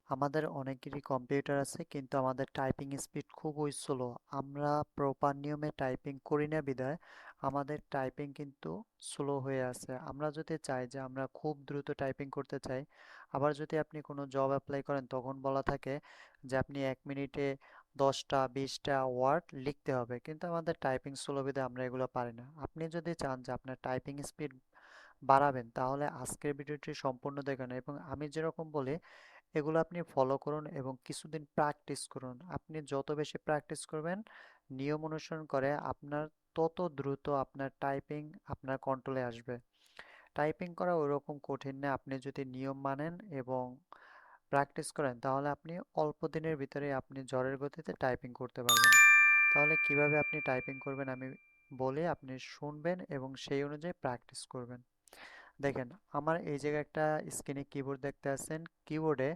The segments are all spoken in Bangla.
আমাদের অনেকেরই কম্পিউটার আছে কিন্তু আমাদের টাইপিং স্পিড খুবই স্লো। আমরা প্রপার নিয়মে টাইপিং করি না বিধায় আমাদের টাইপিং কিন্তু স্লো হয়ে আছে। আমরা যদি চাই যে আমরা খুব দ্রুত টাইপিং করতে চাই, আবার যদি আপনি কোনো জব অ্যাপ্লাই করেন তখন বলা থাকে যে আপনি 1 মিনিটে 10টা 20টা ওয়ার্ড লিখতে হবে, কিন্তু আমাদের টাইপিং স্লো বিধায় আমরা এগুলো পারি না। আপনি যদি চান যে আপনার টাইপিং স্পিড বাড়াবেন তাহলে আজকের ভিডিওটি সম্পূর্ণ দেখুন এবং আমি যেরকম বলি এগুলো আপনি ফলো করুন এবং কিছুদিন প্র্যাকটিস করুন। আপনি যত বেশি প্র্যাকটিস করবেন নিয়ম অনুসরণ করে আপনার তত দ্রুত আপনার টাইপিং আপনার কন্ট্রোলে আসবে। টাইপিং করা ওইরকম কঠিন না, আপনি যদি নিয়ম মানেন এবং প্র্যাকটিস করেন তাহলে আপনি অল্প দিনের ভিতরে আপনি ঝড়ের গতিতে টাইপিং করতে পারবেন। তাহলে কিভাবে আপনি টাইপিং করবেন আমি বলি, আপনি শুনবেন এবং সেই অনুযায়ী প্র্যাকটিস করবেন। দেখেন, আমার এই জায়গায় একটা স্ক্রিনে কিবোর্ড দেখতে পাচ্ছেন। কিবোর্ডে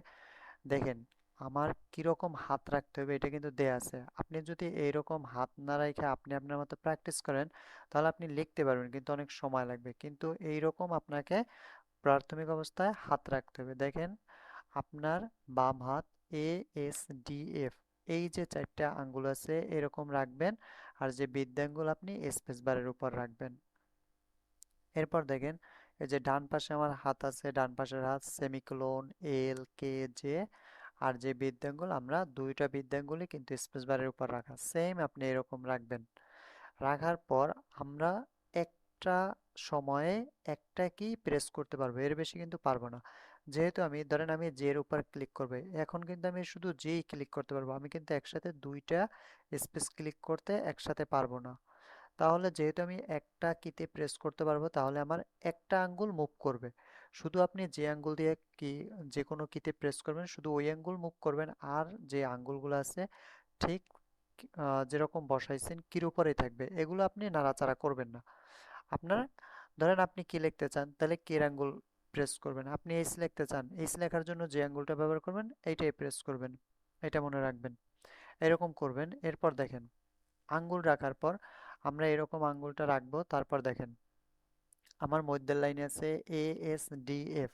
দেখেন আমার কিরকম হাত রাখতে হবে এটা কিন্তু দেয়া আছে। আপনি যদি এইরকম হাত না রেখে আপনি আপনার মতো প্র্যাকটিস করেন তাহলে আপনি লিখতে পারবেন কিন্তু অনেক সময় লাগবে। কিন্তু এইরকম আপনাকে প্রাথমিক অবস্থায় হাত রাখতে হবে। দেখেন আপনার বাম হাত এ এস ডি এফ, এই যে 4টা আঙ্গুল আছে এরকম রাখবেন, আর যে বৃদ্ধাঙ্গুল আপনি স্পেস বারের উপর রাখবেন। এরপর দেখেন এই যে ডান পাশে আমার হাত আছে, ডান পাশের হাত সেমিকোলন এল কে জে, আর যে বৃদ্ধাঙ্গুল আমরা দুইটা বৃদ্ধাঙ্গুলই কিন্তু স্পেস বারের উপর রাখা সেম আপনি এরকম রাখবেন। রাখার পর আমরা একটা সময়ে একটা কি প্রেস করতে পারবো, এর বেশি কিন্তু পারবো না। যেহেতু আমি ধরেন আমি জের উপর ক্লিক করবো, এখন কিন্তু আমি শুধু যেই ক্লিক করতে পারবো, আমি কিন্তু একসাথে দুইটা স্পেস ক্লিক করতে একসাথে পারবো না। তাহলে যেহেতু আমি একটা কিতে প্রেস করতে পারবো তাহলে আমার একটা আঙ্গুল মুভ করবে। শুধু আপনি যে আঙ্গুল দিয়ে কি যে কোনো কিতে প্রেস করবেন শুধু ওই আঙ্গুল মুভ করবেন, আর যে আঙ্গুলগুলো আছে ঠিক যেরকম বসাইছেন কির উপরেই থাকবে, এগুলো আপনি নাড়াচাড়া করবেন না। আপনার ধরেন আপনি কি লিখতে চান তাহলে কির আঙ্গুল প্রেস করবেন, আপনি এইচ লিখতে চান এইচ লেখার জন্য যে আঙ্গুলটা ব্যবহার করবেন এইটাই প্রেস করবেন। এটা মনে রাখবেন, এরকম করবেন। এরপর দেখেন আঙ্গুল রাখার পর আমরা এরকম আঙ্গুলটা রাখবো, তারপর দেখেন আমার মধ্যের লাইনে আছে এ এস ডি এফ,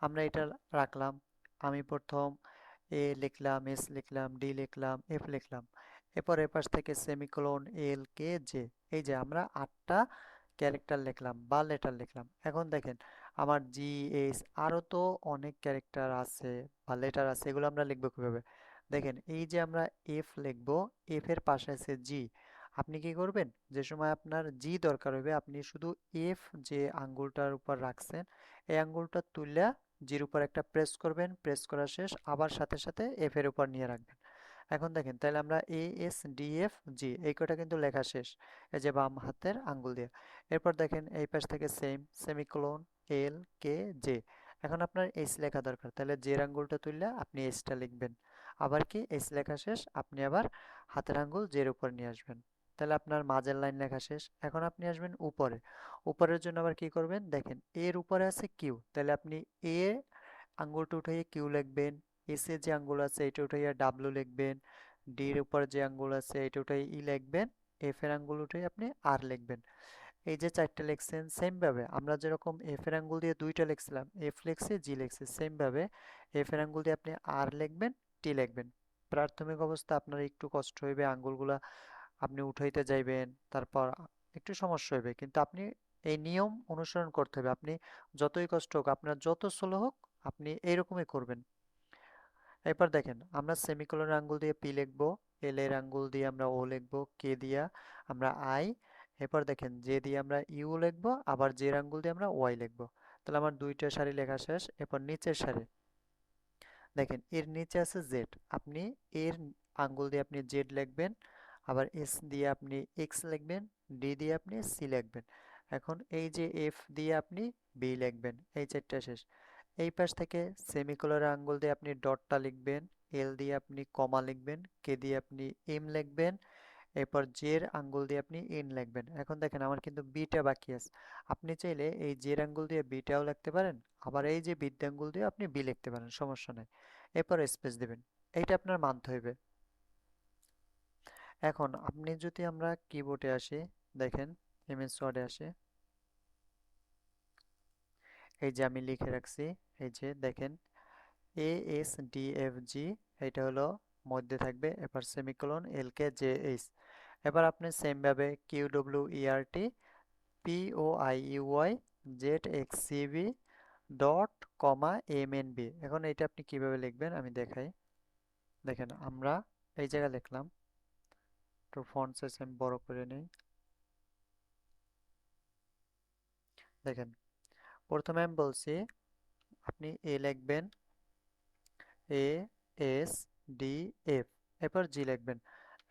আমরা এটা রাখলাম। আমি প্রথম এ লিখলাম, এস লিখলাম, ডি লিখলাম, এফ লিখলাম, এরপর এপাশ থেকে সেমিকোলন এল কে জে, এই যে আমরা 8টা ক্যারেক্টার লিখলাম বা লেটার লিখলাম। এখন দেখেন আমার জি এইচ আরও তো অনেক ক্যারেক্টার আছে বা লেটার আছে, এগুলো আমরা লিখবো কিভাবে? দেখেন এই যে আমরা এফ লিখবো, এফ এর পাশে আছে জি। আপনি কি করবেন, যে সময় আপনার জি দরকার হবে আপনি শুধু এফ যে আঙ্গুলটার উপর রাখছেন এই আঙ্গুলটা তুলে জির উপর একটা প্রেস করবেন, প্রেস করা শেষ আবার সাথে সাথে এফ এর উপর নিয়ে রাখবেন। এখন দেখেন তাহলে আমরা A S D F G এই কটা কিন্তু লেখা শেষ এই যে বাম হাতের আঙ্গুল দিয়ে। এরপর দেখেন এই পাশ থেকে সেম সেমিকোলন এল কে জে, এখন আপনার এইচ লেখা দরকার তাহলে জের আঙ্গুলটা তুললে আপনি এইচটা লিখবেন। আবার কি এইচ লেখা শেষ আপনি আবার হাতের আঙ্গুল জের উপর নিয়ে আসবেন। তাহলে আপনার মাঝের লাইন লেখা শেষ। এখন আপনি আসবেন উপরে, উপরের জন্য আবার কি করবেন দেখেন এর উপরে আছে কিউ, তাহলে আপনি এ আঙ্গুলটা উঠাইয়ে কিউ লিখবেন, এস এ যে আঙ্গুল আছে এটা উঠাইয়া ডাব্লিউ লিখবেন, ডি এর উপর যে আঙ্গুল আছে এটা উঠাই ই লিখবেন, এফ এর আঙ্গুল উঠাই আপনি আর লিখবেন। এই যে 4টা লিখছেন সেম ভাবে আমরা যেরকম এফ এর আঙ্গুল দিয়ে 2টা লিখছিলাম, এফ লিখছি জি লিখছি, সেম ভাবে এফ এর আঙ্গুল দিয়ে আপনি আর লিখবেন, টি লিখবেন। প্রাথমিক অবস্থা আপনার একটু কষ্ট হইবে, আঙ্গুলগুলা আপনি উঠাইতে যাইবেন, তারপর একটু সমস্যা হইবে, কিন্তু আপনি এই নিয়ম অনুসরণ করতে হবে। আপনি যতই কষ্ট হোক আপনার যত স্লো হোক আপনি এইরকমই করবেন। এরপর দেখেন আমরা সেমিকোলনের আঙ্গুল দিয়ে পি লিখবো, এল এর আঙ্গুল দিয়ে আমরা ও লিখবো, কে দিয়া আমরা আই, এরপর দেখেন জে দিয়ে আমরা ইউ লিখবো, আবার জের আঙ্গুল দিয়ে আমরা ওয়াই লিখবো। তাহলে আমার দুইটা সারি লেখা শেষ। এরপর নিচের সারি দেখেন এর নিচে আছে জেড, আপনি এর আঙ্গুল দিয়ে আপনি জেড লিখবেন, আবার এস দিয়ে আপনি এক্স লিখবেন, ডি দিয়ে আপনি সি লিখবেন। এখন এই যে এফ দিয়ে আপনি বি লিখবেন, এই 4টা শেষ। এই পাশ থেকে সেমিকোলনের আঙ্গুল দিয়ে আপনি ডটটা লিখবেন, এল দিয়ে আপনি কমা লিখবেন, কে দিয়ে আপনি এম লিখবেন, এরপর জের আঙ্গুল দিয়ে আপনি এন লিখবেন। এখন দেখেন আমার কিন্তু বিটা বাকি আছে, আপনি চাইলে এই জের আঙ্গুল দিয়ে বিটাও লিখতে পারেন, আবার এই যে বৃদ্ধাঙ্গুল দিয়ে আপনি বি লিখতে পারেন, সমস্যা নেই। এরপর স্পেস দিবেন, এইটা আপনার মানতে হইবে। এখন আপনি যদি আমরা কিবোর্ডে আসি, দেখেন এমএস ওয়ার্ডে আসে, এই যে আমি লিখে রাখছি, এই যে দেখেন ASDFG, এটা হলো মধ্যে থাকবে, এবার সেমিকোলন LKJH। এবার আপনি সেম ভাবে QWERT POIUY ZXCB ডট কমা MNB। এখন এটা আপনি কিভাবে লিখবেন আমি দেখাই। দেখেন আমরা এই জায়গায় লিখলাম, তো ফন্ট সাইজ আমি বড় করে নিই। দেখেন প্রথমে আমি বলছি আপনি এ লিখবেন, ASDF, এরপর জি লিখবেন,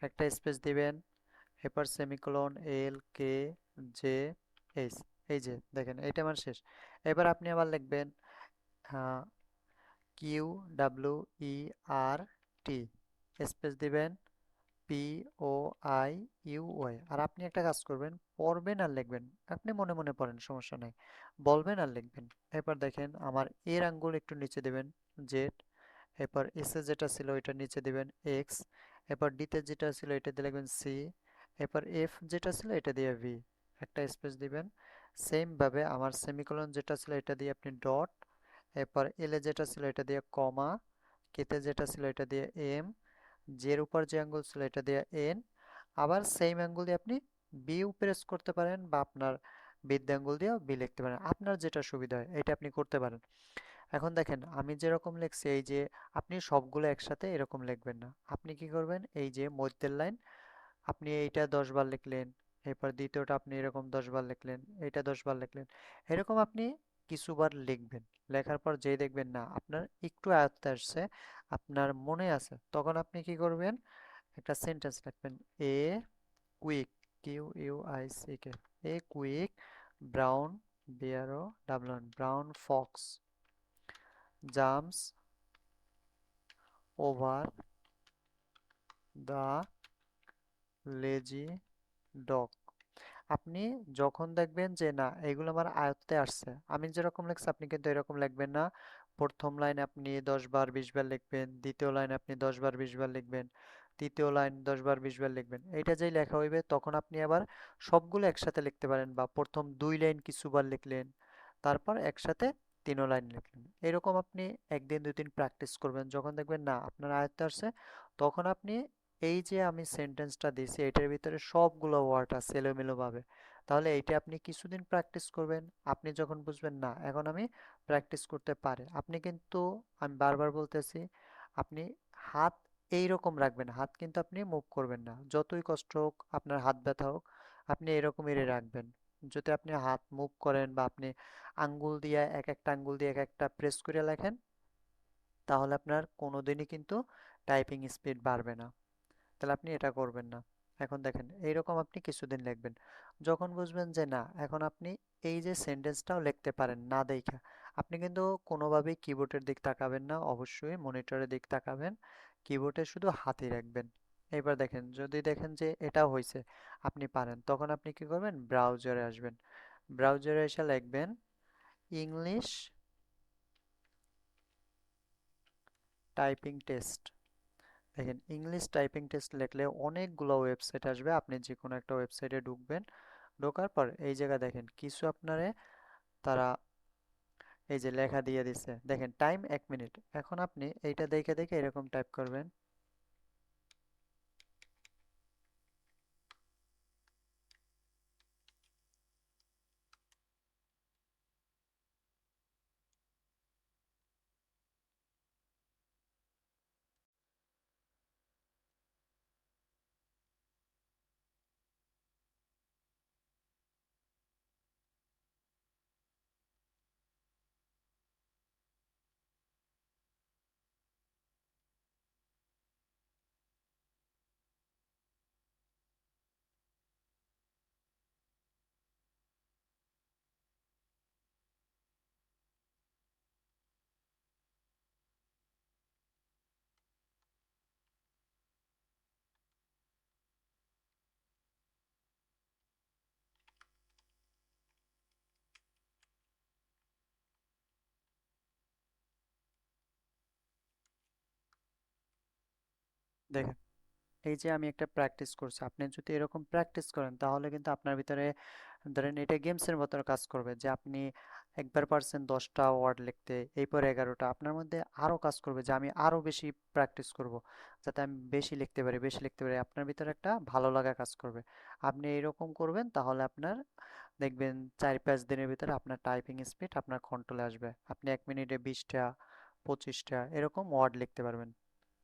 একটা স্পেস দিবেন, এরপর সেমিকোলন LKJH। এই যে দেখেন এটা আমার শেষ। এবার আপনি আবার লিখবেন QWERT, স্পেস দিবেন POIUY। আর আপনি একটা কাজ করবেন, পড়বেন আর লিখবেন, আপনি মনে মনে পড়েন সমস্যা নাই, বলবেন আর লিখবেন। এরপর দেখেন আমার এর আঙ্গুল একটু নিচে দেবেন, জেড। এরপর এসে যেটা ছিল ওইটা নিচে দিবেন, এক্স। এরপর ডিতে যেটা ছিল এটা দিয়ে লিখবেন সি। এরপর এফ যেটা ছিল এটা দিয়ে ভি, একটা স্পেস দিবেন। সেম ভাবে আমার সেমিকোলন যেটা ছিল এটা দিয়ে আপনি ডট, এরপর এলে যেটা ছিল এটা দিয়ে কমা, কেতে যেটা ছিল এটা দিয়ে এম, জের উপর যে আঙ্গুল ছিল এটা দিয়ে এন। আবার সেম আঙ্গুল দিয়ে আপনি বিও প্রেস করতে পারেন, বা আপনার বৃদ্ধাঙ্গুল দিয়েও বি লিখতে পারেন, আপনার যেটা সুবিধা হয় এটা আপনি করতে পারেন। এখন দেখেন আমি যেরকম লিখছি, এই যে আপনি সবগুলো একসাথে এরকম লিখবেন না, আপনি কি করবেন, এই যে মধ্যের লাইন আপনি এইটা 10 বার লিখলেন, এরপর দ্বিতীয়টা আপনি এরকম 10 বার লিখলেন, এইটা 10 বার লিখলেন, এরকম আপনি কিছুবার লিখবেন। লেখার পর যেই দেখবেন না আপনার একটু আয়ত্তে আসছে, আপনার মনে আছে, তখন আপনি কি করবেন, একটা সেন্টেন্স লিখবেন। A quick, QUICK, a quick brown বিয়ারও ডাবলন brown fox jumps over the lazy dog. আপনি যখন দেখবেন যে না এগুলো আমার আয়ত্তে আসছে, আমি যেরকম লিখছি আপনি কিন্তু এরকম লিখবেন না। প্রথম লাইন আপনি 10 বার 20 বার লিখবেন, দ্বিতীয় লাইন আপনি 10 বার 20 বার লিখবেন, তৃতীয় লাইন 10 বার 20 বার লিখবেন। এটা যেই লেখা হইবে তখন আপনি আবার সবগুলো একসাথে লিখতে পারেন, বা প্রথম 2 লাইন কিছুবার লিখলেন, তারপর একসাথে 3 লাইন লিখলেন। এরকম আপনি একদিন 2 দিন প্র্যাকটিস করবেন, যখন দেখবেন না আপনার আয়ত্তে আসছে, তখন আপনি এই যে আমি সেন্টেন্সটা দিয়েছি এটার ভিতরে সবগুলো ওয়ার্ড আছে এলোমেলো ভাবে, তাহলে এইটা আপনি কিছুদিন প্র্যাকটিস করবেন। আপনি যখন বুঝবেন না এখন আমি প্র্যাকটিস করতে পারে, আপনি কিন্তু, আমি বারবার বলতেছি, আপনি হাত এইরকম রাখবেন, হাত কিন্তু আপনি মুভ করবেন না, যতই কষ্ট হোক আপনার হাত ব্যথা হোক, আপনি এরকমই রাখবেন। যদি আপনি হাত মুভ করেন বা আপনি আঙ্গুল দিয়ে এক একটা আঙ্গুল দিয়ে এক একটা প্রেস করে লেখেন, তাহলে আপনার কোনোদিনই কিন্তু টাইপিং স্পিড বাড়বে না। তাহলে আপনি এটা করবেন না। এখন দেখেন এইরকম আপনি কিছুদিন লিখবেন, যখন বুঝবেন যে না এখন আপনি এই যে সেন্টেন্সটাও লিখতে পারেন না দেখা, আপনি কিন্তু কোনোভাবেই কিবোর্ডের দিক তাকাবেন না, অবশ্যই মনিটরের দিক তাকাবেন, কিবোর্ডে শুধু হাতই রাখবেন। এবার দেখেন যদি দেখেন যে এটা হয়েছে, আপনি পারেন, তখন আপনি কি করবেন, ব্রাউজারে আসবেন, ব্রাউজারে এসে লিখবেন ইংলিশ টাইপিং টেস্ট। দেখেন ইংলিশ টাইপিং টেস্ট লিখলে অনেকগুলো ওয়েবসাইট আসবে, আপনি যে কোনো একটা ওয়েবসাইটে ঢুকবেন, ঢোকার পর এই জায়গা দেখেন কিছু আপনারে তারা এই যে লেখা দিয়ে দিছে, দেখেন টাইম 1 মিনিট। এখন আপনি এইটা দেখে দেখে এরকম টাইপ করবেন। দেখেন এই যে আমি একটা প্র্যাকটিস করছি, আপনি যদি এরকম প্র্যাকটিস করেন তাহলে কিন্তু আপনার ভিতরে, ধরেন এটা গেমসের মতো কাজ করবে, যে আপনি একবার পারছেন 10টা ওয়ার্ড লিখতে, এরপর 11টা, আপনার মধ্যে আরো কাজ করবে যে আমি আরো বেশি প্র্যাকটিস করব, যাতে আমি বেশি লিখতে পারি, বেশি লিখতে পারি। আপনার ভিতরে একটা ভালো লাগা কাজ করবে। আপনি এরকম করবেন, তাহলে আপনার দেখবেন 4-5 দিনের ভিতরে আপনার টাইপিং স্পিড আপনার কন্ট্রোলে আসবে। আপনি 1 মিনিটে 20টা 25টা এরকম ওয়ার্ড লিখতে পারবেন।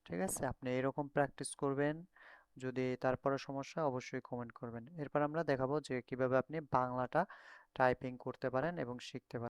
ঠিক আছে, আপনি এরকম প্র্যাকটিস করবেন। যদি তারপরে সমস্যা হয়, অবশ্যই কমেন্ট করবেন। এরপর আমরা দেখাবো যে কিভাবে আপনি বাংলাটা টাইপিং করতে পারেন এবং শিখতে পারেন।